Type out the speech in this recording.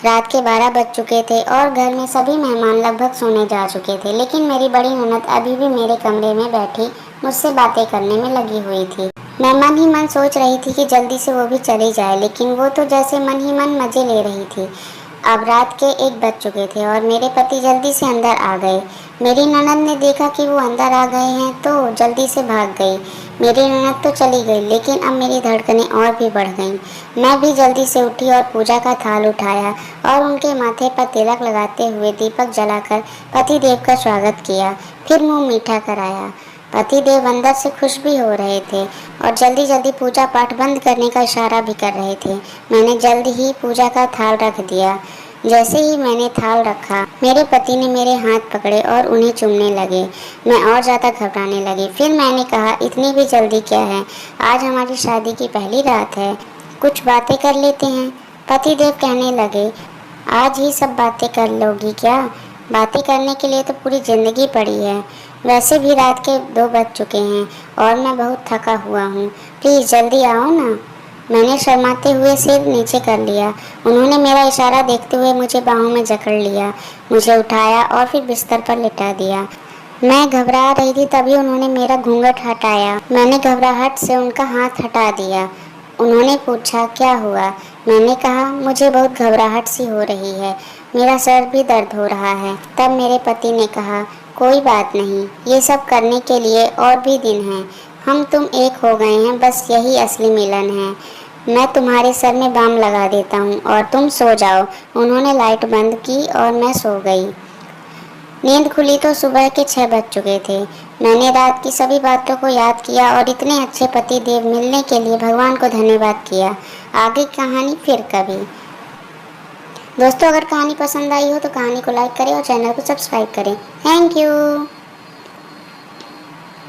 रात के 12 बज चुके थे और घर में सभी मेहमान लगभग सोने जा चुके थे, लेकिन मेरी बड़ी ननद अभी भी मेरे कमरे में बैठी मुझसे बातें करने में लगी हुई थी। मैं मन ही मन सोच रही थी कि जल्दी से वो भी चली जाए, लेकिन वो तो जैसे मन ही मन मजे ले रही थी। अब रात के 1 बज चुके थे और मेरे पति जल्दी से अंदर आ गए। मेरी ननद ने देखा कि वो अंदर आ गए हैं तो जल्दी से भाग गई। मेरी ननद तो चली गई, लेकिन अब मेरी धड़कनें और भी बढ़ गईं। मैं भी जल्दी से उठी और पूजा का थाल उठाया और उनके माथे पर तिलक लगाते हुए दीपक जलाकर पतिदेव का स्वागत किया, फिर मुंह मीठा कराया। पतिदेव अंदर से खुश भी हो रहे थे और जल्दी जल्दी पूजा पाठ बंद करने का इशारा भी कर रहे थे। मैंने जल्द ही पूजा का थाल रख दिया। जैसे ही मैंने थाल रखा, मेरे पति ने मेरे हाथ पकड़े और उन्हें चूमने लगे। मैं और ज़्यादा घबराने लगी। फिर मैंने कहा, इतनी भी जल्दी क्या है? आज हमारी शादी की पहली रात है, कुछ बातें कर लेते हैं। पतिदेव कहने लगे, आज ही सब बातें कर लोगी क्या? बातें करने के लिए तो पूरी ज़िंदगी पड़ी है। वैसे भी रात के 2 बज चुके हैं और मैं बहुत थका हुआ हूँ। प्लीज़ जल्दी आओ ना। मैंने शर्माते हुए सिर नीचे कर लिया। उन्होंने मेरा इशारा देखते हुए मुझे बाहों में जकड़ लिया, मुझे उठाया और फिर बिस्तर पर लिटा दिया। मैं घबरा रही थी, तभी उन्होंने मेरा घूंघट हटाया। मैंने घबराहट से उनका हाथ हटा दिया। उन्होंने पूछा, क्या हुआ? मैंने कहा, मुझे बहुत घबराहट सी हो रही है, मेरा सर भी दर्द हो रहा है। तब मेरे पति ने कहा, कोई बात नहीं, ये सब करने के लिए और भी दिन हैं। हम तुम एक हो गए हैं, बस यही असली मिलन है। मैं तुम्हारे सर में बाम लगा देता हूँ और तुम सो जाओ। उन्होंने लाइट बंद की और मैं सो गई। नींद खुली तो सुबह के 6 बज चुके थे। मैंने रात की सभी बातों को याद किया और इतने अच्छे पति देव मिलने के लिए भगवान को धन्यवाद किया। आगे कहानी फिर कभी। दोस्तों, अगर कहानी पसंद आई हो तो कहानी को लाइक करें और चैनल को सब्सक्राइब करें। Thank you.